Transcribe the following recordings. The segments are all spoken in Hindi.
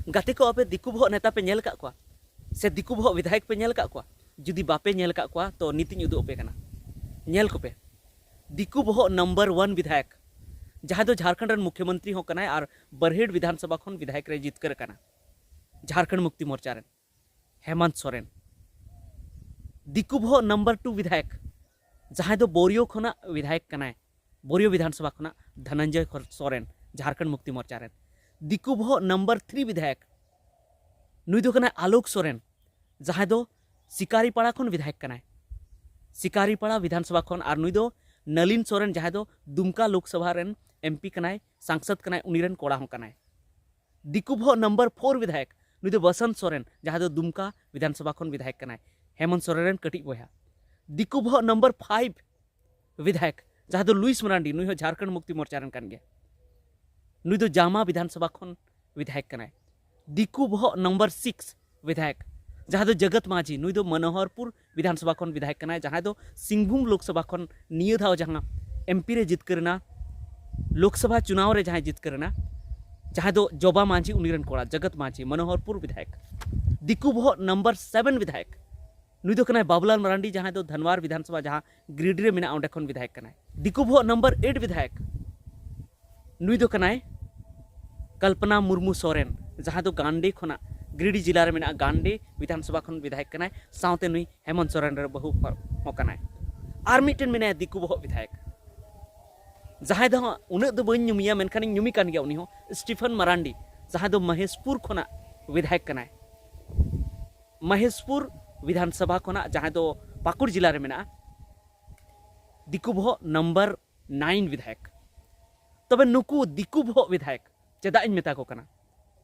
गाते को आपे दिकु बहक नेता पे नेल का से दिकु बहक विधायक पे नेल का जुदी बापे नेल का तो नीति उदुग पे कना नेल को पे दिकु बहक नंबर 1 विधायक जहाँ दो झारखंड रन मुख्यमंत्री हो कना और बरहेड़ विधानसभा खन विधायक रे जितकर कना झारखंड मुक्ति मोर्चा रन हेमंत सोरेन। दिकु बहक नंबर 2 विधायक जहाँ दो बोरियो खना विधायक कना बोरियो विधानसभा खना धनंजय सोरेन झारखंड मुक्ति मोर्चा रन। दिकु बहक नंबर 3 विधायक नुई दो कना आलोक सोरेन जहाँ दो सिकारीपाड़ा खन विधायक कना सिकारीपाड़ा विधानसभा खन और नुई दो नलिन सोरेन जहाँ दो दुमका लोकसभा रन एमपी कनाय सांसद कनाय उनीरन कोड़ा हो कनाय। दिकु बहक नंबर 4 विधायक नुई दो बसंत सोरेन जहाँ दो दुमका विधानसभा खन विधायक कनाय हेमंत सोरेन कटी बया। दिकु बहक नंबर 5 विधायक जहाँ दो लुइस मरांडी नुई हो झारखंड मुक्ति मोर्चा रन कान गया नुई दो जामा विधानसभा खन विधायक कनाय। दिकु बहक नंबर 6 विधायक जहाँ दो जगत माझी नुई दो मनोहरपुर विधानसभा खन विधायक कनाय जहाँ दो सिंहभूम लोकसभा खन निये धाव जहाँ एमपी रे जितकरना लोकसभा चुनाव रे जहाँ जितकरना जहाँ दो जोबा माझी उनीरन कोड़ा जगत माझी मनोहरपुर विधायक। दिकु बहक नंबर 7 विधायक नुई दो कनाय बाबूलाल मरांडी जहाँ दो धनवार विधानसभा जहाँ गिरिडीह रे मेना ओंडे खन विधायक कनाय। दिकु बहक नंबर 8 विधायक नुई दो कनाय कल्पना मुर्मू सोरेन जहाँ दो गांडे खना गिरिडीह जिला रे मेना गांडे विधानसभा खन विधायक कनाय साउते नुई हेमंत सोरेन रे बहु हो कनाय। आर मिटन मेना दिकु बहक विधायक जहाँ दो उन्हें दो बन नुमिया मेनखान नुमी कान गया उनी हो स्टीफन मरांडी जहाँ दो महेशपुर खना विधायक कनाय महेशपुर विधानसभा खना जहाँ दो पाकुड़ जिला रे मेना दिकु बहक नंबर 9 विधायक। तबे नुकु दिकु बहक विधायक चेदा इन मेता को कना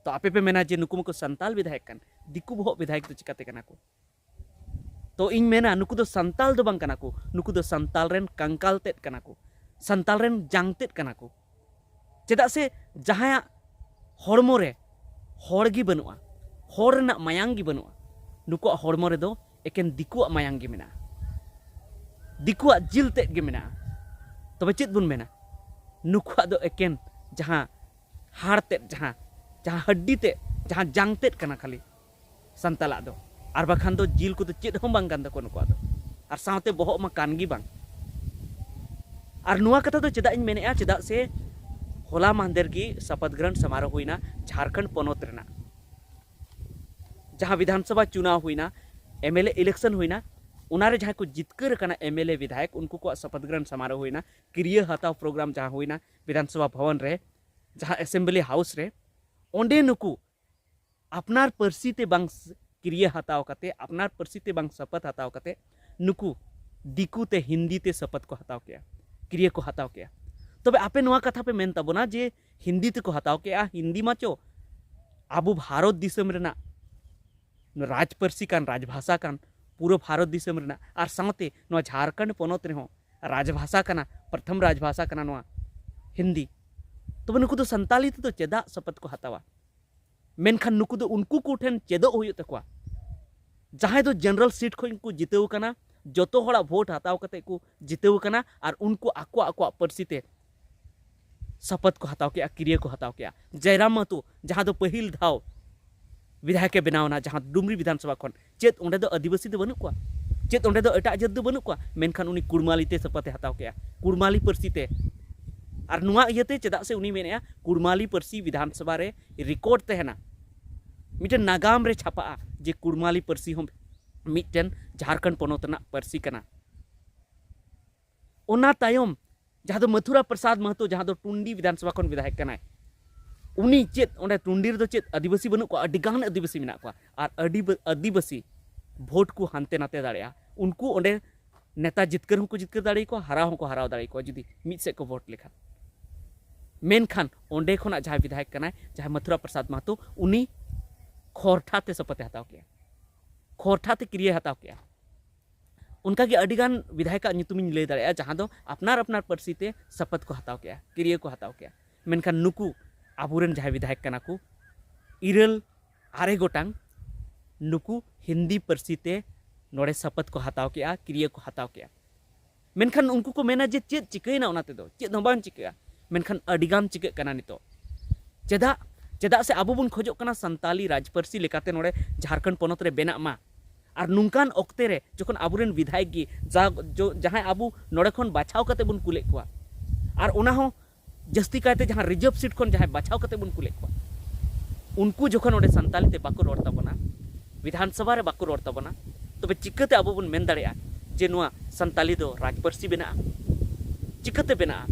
तो आपे पे मेना जे नुकु मको संताल विधायक कन दिकु बहक विधायक तो चिकाते कना को तो इन मेना नुकु दो संताल दो बांग कना को नुकु दो संताल रेन कंकाल तेत कना को संताल रेन जांग तेत कना को चेदा से जहाँ हड़मो रे हड़ गी बनुआ हड़ रेना मायांग गी बनुआ नुकु हड़मो रे दो एकेन दिकुआ मायांग गी मेना दिकुआ जिल तेत गी मेना। तबे चेद बुन मेना नुकुआ दो एकेन जहाँ हाड़ तेत जहाँ जहाँ हड्डी ते जहाँ जांग तेत कना खाली संताला दो और बाखान दो जिल को तो चेद हम बांग कान तको नुकुआ दो और साउते बहक मा कान गी बांग। और नुआ कथा दो चेदा इन मेनेआ चेदा से होला माहदेर की शपथ ग्रहण समारोह हुईना झारखंड पनोत रेना जहाँ विधानसभा चुनाव हुईना एमएलए इलेक्शन हुईना उनारे जहाँ को जितकर कना एमएलए विधायक उनको को शपथ ग्रहण समारोह हुईना क्रिय हताव प्रोग्राम जहाँ हुईना विधानसभा भवन रे जहाँ असेंबली हाउस रे ओंडे नुकु अपनार परसी ते बांग क्रिय हताव कते अपनार परसी ते बांग शपथ हताव कते नुकु दिकु ते हिंदी ते शपथ को हताव किया क्रिय को हताव किया। तबे आपे नुआ कथा पे मेन तबोना जे हिंदी ते को हताव किया हिंदी माचो आबू भारत दिसम रेना राज परसी कान राजभाषा कान पूरा भारत दिसम रेना और साथे नुआ झारखंड पनोत रे हो राजभाषा काना प्रथम राजभाषा काना नुआ हिंदी। तबे नुकु दो संताली तो चेदा शपथ को हतावा मेनखान नुकु दो उनको को ठेन चेदो हुई तकवा जहाँ दो जनरल सीट को इनको जितेव कना जोतो होड़ा वोट हताव कते को जितेव कना और उनको आकुआ आकुआ परसीते शपथ को हताव किया क्रिया को हताव किया। जयराम महतो जहाँ दो पहिल धाव विधायक बनावना जहाँ डुमरी विधानसभा खन चेत ओंडे दो आदिवासी दो बनुक चेत ओंडे दो एटा जात दो बनुक मेनखान उनी कुड़मालीते शपथ हताव किया कुड़माली परसीते और नुआ इयते चेदा से उनी मेनेआ कुड़माली परसी विधानसभा रे रिकॉर्ड तहना मिटन नागाम रे छापा जे कुड़माली परसी हम मिटन झारखंड पनोतना परसी कना। ओना तायम जहाँ दो मथुरा प्रसाद महतो जहाँ दो टुंडी विधानसभा खन विधायक कनाय उनी चेत ओंडे टुंडी रे दो चेत आदिवासी बनुक को अडिगान आदिवासी मेना को और आदिवासी भोट को हानते नाते दाड़िया उनको ओंडे नेता जितकर हों को जितकर दाड़ी को हरा हों को हराव दाड़ी को जुदी मिद से को वोट लेखा मेनखान ओंडे खना जहाँ विधायक कनाय जहाँ मथुरा प्रसाद महतो उनी खोरठा ते शपथ हताव किया खोरठा ते क्रिया हताव किया उनका की अडिगान विधायक नुतुमिन लय दाड़िया जहाँ दो अपनार अपनार परसी ते शपथ को हताव किया क्रिया को हताव किया मेनखान नुकु आबुरेन जहाँ विधायक कना को इरल आरे गोटांग नुकु हिंदी परसी ते नोड़े शपथ को हताव किया क्रिया को हताव किया मेनखान उनको को मेना जे चेद चिकायना ओनाते दो चेद हों बांग चिका मेनखान अडिगान चिका कना नितो चेदा चेदा से आबो बन खोजोग कना संताली राजपार्सी लेकाते नोडे झारखंड पोनोत रे बेना मा और नुनकान ओक्ते रे जखन आबुरेन विधायक गी जहां आबू नोडे खन बाछाव कते बन कुले कुआ और ओना हो जस्ती कायते जहां रिजर्व सीट खन जहां बाछाव कते बन कुले कुआ उनको जखन ओडे संताली ते बाको रोड ताबना विधानसभा रे बाको रोड ताबना तबे चिकते आबो बन मेन दाड़ेया जे नुआ संताली दो राजपार्सी बेना चिकते बेना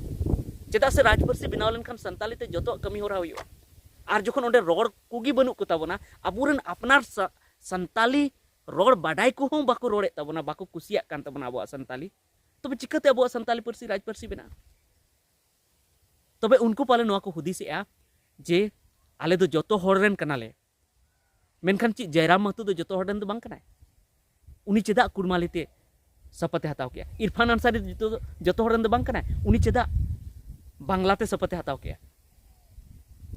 चेदा से राजपार्सी बनाव लेनखान संताली ते जतो कमी होरा हुयो और जखन ओडे रोड कुगी बनु को ताबना आबुरेन अपनार संताली रोड बाडाय को हों बाको रोड़े ताबना बाको कुसिया कान ताबना आबो संताली तबे चिकते आबो संताली पार्सी राजपार्सी बेना तबे उनको पाले नोआ को हुदिसेआ जे आले दो जतो होड़रेन कनाले मेनखान ची जयराम महतो दो जतो होड़रेन दो बांग कनाय उनी चेदा कुड़मालीते शपथ हताव किया इरफान अंसारी जतो होड़रेन दो बांग कनाय उनी चेदा बांग्लाते शपथ हताव किया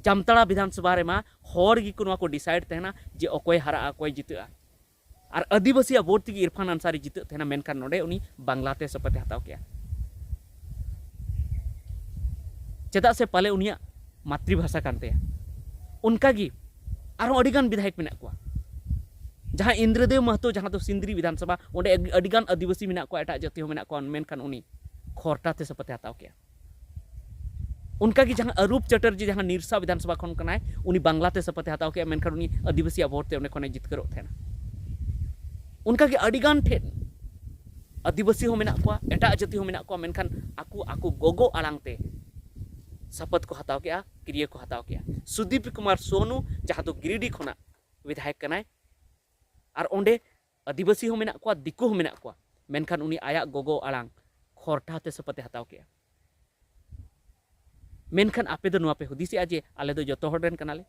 जामताड़ा विधानसभा रे मा होड़ गी को नोआ को डिसाइड तहना जे अकोय हारा अकोय जितआ और आदिवासी वोट तक इरफान अंसारी जित थे मेनखान नोडे उनी बांग्लाते शपथ हताव किया चेदा से पाले उनिया मातृभाषा कानते उनका गी आरो अडिगान विधायक मेना कुआ जहां इंद्रदेव महतो जहां तो सिंदरी विधानसभा ओंडे अडिगान आदिवासी मेना कुआ एटा जाति हो मेना कुआ मेनखान उनी खोरटाते शपथ हताव किया उनका गी जहां अरूप चटर्जी जहां निरसा विधानसभा खन कनाय उनी बांग्लाते शपथ हताव किया मेनखान उनी आदिवासी वोट ते उन्हें खने जितकरो थेना उनका के अडिगान ठे आदिवासी हो मेना कुआ एटा जाति हो मेना कुआ मेनखान आकु आकु गोगो आड़ांगते शपथ को हताव किया क्रिया को हताव किया सुदीप कुमार सोनू जहां तो गिरिडीह खना विधायक कनाय और ओंडे आदिवासी हो मेना कुआ दिकु हो मेना कुआ मेनखान उनी आया गोगो आड़ांग खोरटाते शपथ हताव किया मेनखान आपे दो नोआ पे हुदिसे जे आले दो जतो होड़रेन कनाले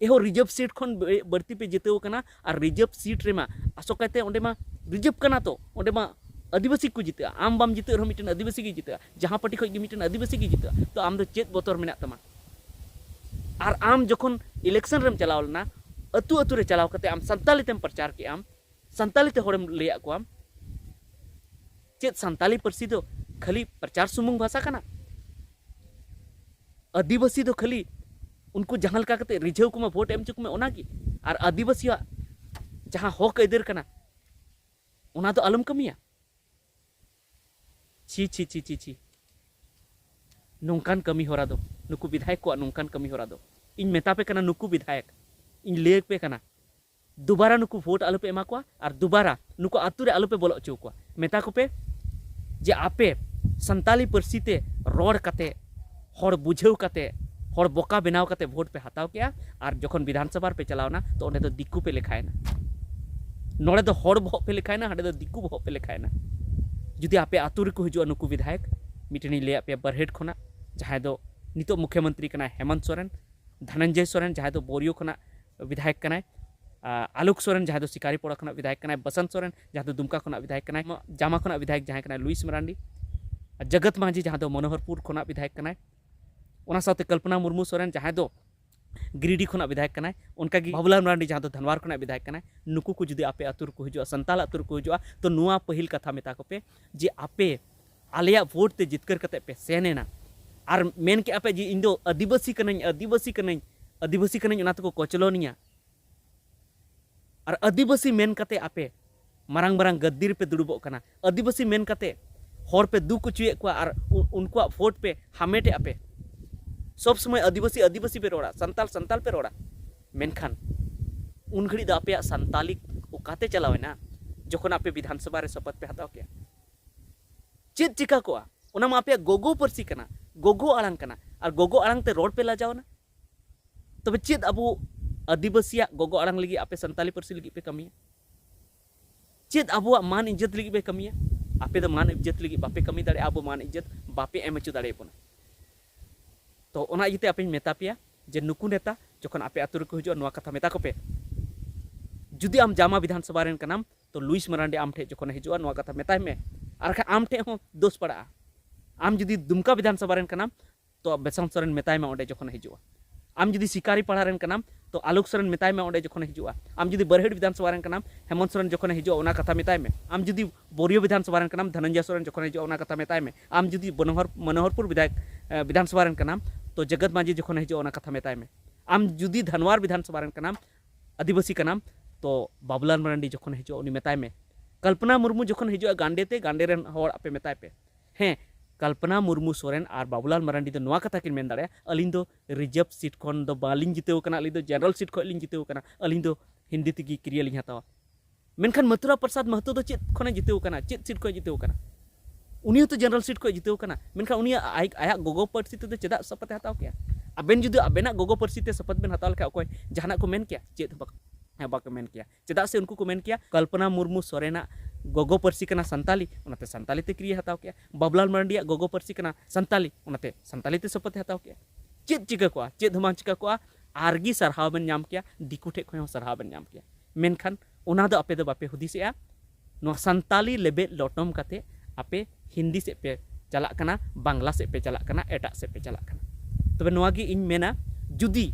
एहो रिजर्व सीट खन बढ़ती पे जितेव कना और रिजर्व सीट रे मा आसोकाते ओंडे मा रिजर्व कना तो ओंडे मा आदिवासी को जिते आम बाम जिते रहो मिटन आदिवासी की जिते जहां पार्टी खो मिटन आदिवासी की जिते तो आम दो चेत बोतर मेना तमा और आम जखन इलेक्शन रेम चलाव लेना अतु अतु रे चलाव कते आम संताली तेम प्रचार के आम संताली ते होड़ेम लैया को आम चेत संताली पार्सी दो खाली प्रचार सुमुंग भाषा कना आदिवासी दो खाली उनको जहां लका कते रिझाव को वोट एम चुक में ओना की और आदिवासी जहां हक अदर कना ओना तो आलम कमिया छी छी छी छी छी नौकान कमी होरा दो नुकु विधायक को नौकान कमी होरा दो इन मेता पे कना नुकु विधायक इन ले पे कना दोबारा नुकु वोट आलु पे एमा को और दोबारा नुकु आतु रे आलु पे बोलो चो को मेता को पे जे आपे संताली पार्सी ते रोड कते होड़ बुझेव कते होड़ बोका बनाव कते वोट पे हताव किया और जखन विधानसभा पे चलावना तो ओंडे दो दिक्कु पे लिखायना नोड़े दो होड़ बहक पे लिखायना हाडे दो दिक्कु बहक पे लिखायना जुदी आपे आतु रे को हिजुआ नुकु विधायक मिटनी ले पे बरहेट खना जहां दो नितो मुख्यमंत्री कना हेमंत सोरेन धनंजय सोरेन जहां दो बोरियो खना विधायक कनाय आलोक सोरेन जहां दो शिकारीपोड़ा खना विधायक कनाय बसंत सोरेन जहां दो दुमका खना विधायक कनाय जामा खना विधायक जहां कनाय लुइस मरांडी जगत माझी जहां दो मनोहरपुर खना विधायक कनाय ओना साथे कल्पना मुर्मू सोरेन जहां दो गिरिडीह खना विधायक कनाय उनका गी बाबूलाल मरांडी जहां दो धनवार खना विधायक कनाय नुकु को जुदी आपे आतुर को हिजुआ संताल आतुर को हिजुआ तो नुआ पहिल कथा मेता को पे जे आपे आलिया वोट ते जितकर कते पे सेनेना और मेन के आपे जी इंदो आदिवासी कनई ओना तो को कोचलोनिया और आदिवासी मेन कते आपे मारंग मारंग गद्दीर पे दुड़ुबो कना आदिवासी मेन कते होर पे दुख चुए को और उनको वोट पे हामेटे आपे सब समय आदिवासी आदिवासी पे रोड़ा संताल संताल पे रोड़ा मेनखान उन घड़ी दा पे संताली उकाते चलावेना जखन आपे विधानसभा रे शपथ पे हताव किया चेत चिका को ओना मा आपे गोगो पार्सी कना गोगो आड़ांग कना और गोगो आड़ांग ते रोड पे ला जाओ ना तबे चेत अबो आदिवासिया गोगो आड़ांग लगी आपे संताली पार्सी लगी पे कमिया चेत अबो मान इज्जत लगी पे कमिया आपे दो मान इज्जत लगी बापे कमी दाड़े अबो मान इज्जत बापे एम हचु दाड़े पोना तो ओना इते आपे मेता पेया जे नुकु नेता जखन आपे आतु को हिजुआ नोआ कथा मेता को पे जुदी आम जामा विधानसभा रेन कनाम तो लुइस मरांडी आम ठे जखन हिजुआ नोआ कथा मेताय में और आम ठे हो दोष पड़ा आम जुदी दुमका विधानसभा रेन कनाम तो बेसंत सोरेन मेताय में ओंडे जखन हिजुआ आम जुदी शिकारी पड़ा रेन कनाम तो आलोक सोरेन मेताय में ओंडे जखन हिजुआ आम जुदी बरहेट विधानसभा रेन कनाम हेमंत सोरेन जखन हिजुआ ओना कथा मेताय में आम जुदी बोरियो विधानसभा रेन कनाम धनंजय सोरेन जखन हिजुआ ओना कथा मेताय में आम जुदी मनोहरपुर विधायक विधानसभा रेन कनाम तो जगत माझी जखन हिजुआ ओना कथा मेताय में आम जुदी धनवार विधानसभा रेन कनाम आदिवासी कनाम तो बाबूलाल मरांडी जखन हिजो उनी मेताय में कल्पना मुर्मू जखन हिजो गांडेते गांडे रेन होड़ आपे मेताय पे हें कल्पना मुर्मू सोरेन और बाबूलाल मरांडी दो नवा कथा किन मेन दाड़े अलिंग दो रिजर्व सीट खन दो बालिंग जितेव कना अलिंग दो जनरल सीट खन लिंग जितेव कना अलिंग दो हिंदी तेगी क्रिया लिंग हतावा मेनखान मथुरा प्रसाद महतो दो चेत खने जितेव कना चेत सीट खन जितेव कना उनी तो जनरल सीट खन जितेव कना मेनखान उनी आया गोगो पार्टी ते चेदा शपथ हताव किया अबेन जुदी अबेना गोगो पार्टी ते शपथ बेन हताव लेखा अकोय जहाना को मेन किया चेत बाको मेन किया चेदा से उनको को मेन किया कल्पना मुर्मू सोरेना गोगो पार्सी कना संताली उनाते संताली ते क्रिया हताव किया बाबूलाल मरांडी गोगो पार्सी कना संताली उनाते संताली ते शपथ हताव किया चेत चिका को चेत धमा चिका को आरगी सरहाव बेन नाम किया दिकु ठे खय सरहाव बेन नाम किया मेनखान उना दो आपे दो बापे हुदिसेआ नो संताली लेबे लोटम काते आपे हिंदी से पे चला कना बांग्ला से पे चला कना एटा से पे चला कना तबे नोआ गी इन मेना जुदी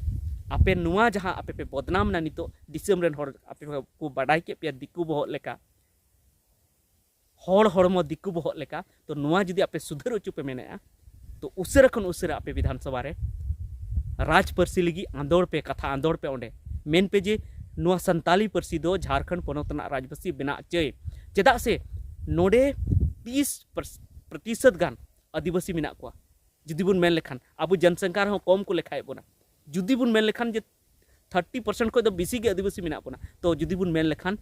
आपे नुआ जहां आपे पे बदनाम ना नितो दिसम रेन होड़ आपे को बाडाई के पे दिकु बहो लेका होड़ होड़मो दिकु बहो लेका तो नुआ जुदी आपे सुधर उचु पे मेनेआ तो उसरा खन उसरा आपे विधानसभा रे राज परसी लगी आंदोड़ पे कथा आंदोड़ पे ओंडे मेन पे जे नुआ संताली परसी दो झारखंड पोनोतना राजबसी बिना चय चेदा से नोडे 30% गान आदिवासी मिना को जुदी बुन मेन लेखान अब जनसंख्या रहो कम को लेखाय बोना जुदी बुन मेन लेखान जे 30% को दो बेसी गे आदिवासी मिना बोना तो जुदी बुन मेन लेखान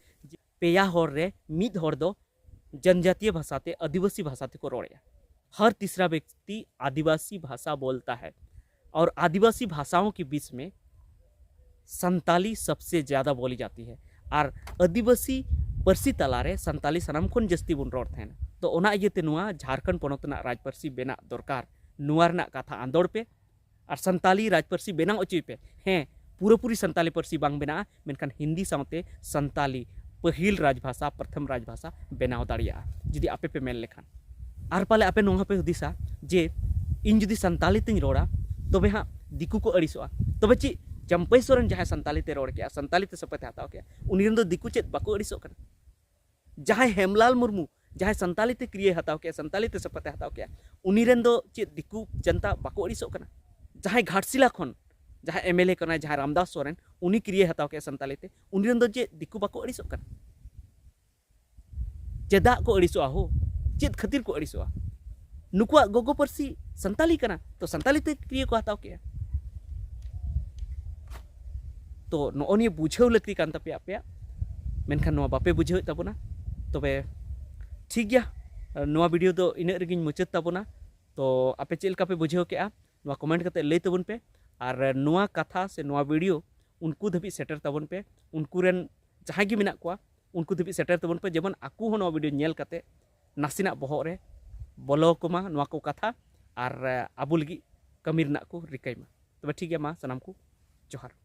पेया होर रे मिद होर दो जनजातीय भाषा ते आदिवासी भाषा ते को रोड़या हर तीसरा व्यक्ति आदिवासी भाषा बोलता है और आदिवासी भाषाओं के बीच में संताली सबसे ज़्यादा बोली जाती है और आदिवासी परसी तलारे संताली सनाम खन जस्ती बुन रोड़ थे तो ओना इयते नुआ झारखंड पोनोतना राजपरसी बेना दरकार नुआ रना कथा आंदोड़ पे और संताली राजपरसी बेना उचुई पे हें पूरी संताली परसी बांग बेना मेनखान हिंदी सावते संताली पहिल राजभाषा प्रथम राजभाषा बेनाव दाड़िया जुदी आपे पे मेन लेखान और पाले आपे नोहा पे हुदिसा जे इन जुदी संताली तिन रोड़ा तबे हाँ दिकु को अड़िसोआ तबे ची चंपई सोरेन जहां संताली ते रोड़ के संताली ते शपथ हताव के उनी दो दिकु चेत बाको अड़िसो कना जहां हेमलाल मुर्मू जहां संताली ते क्रिया हताव के संताली ते शपथ हताव के उनी दो चेत दिकु जनता बाको अड़िसो कना जहां घाटशिला खन जहां एमएलए कना जहां रामदास सोरेन उनी क्रिया हताव के संताली ते उनी दो जे दिकु बाको अड़िसो कना चेदा को अड़िसोआ हो चेत खातिर को अड़िसोआ नुकुआ गोगो परसी संताली कना तो संताली ते क्रिया को हताव के तो नोनी बुझाव लगती कान तपे आपे मेनखान नोआ बापे बुझाव ताबोना तबे ठीक गया नोआ वीडियो दो इना रेगिन मुचाद ताबोना तो आपे चेल का पे बुझाव के नोआ कमेंट करते लई ताबोन पे और नोआ कथा से नोआ वीडियो उनको धबी सेटर ताबोन पे उनको रेन जहां गी मेना कोआ उनको धबी सेटर ताबोन पे जेमन आकु हो नोआ वीडियो नेल करते नासिना बहग रे बोलो कोमा नोआ को कथा और आबु लगी कमी रना को रिकाई मा तबे ठीक गया मा सनाम को जोहार।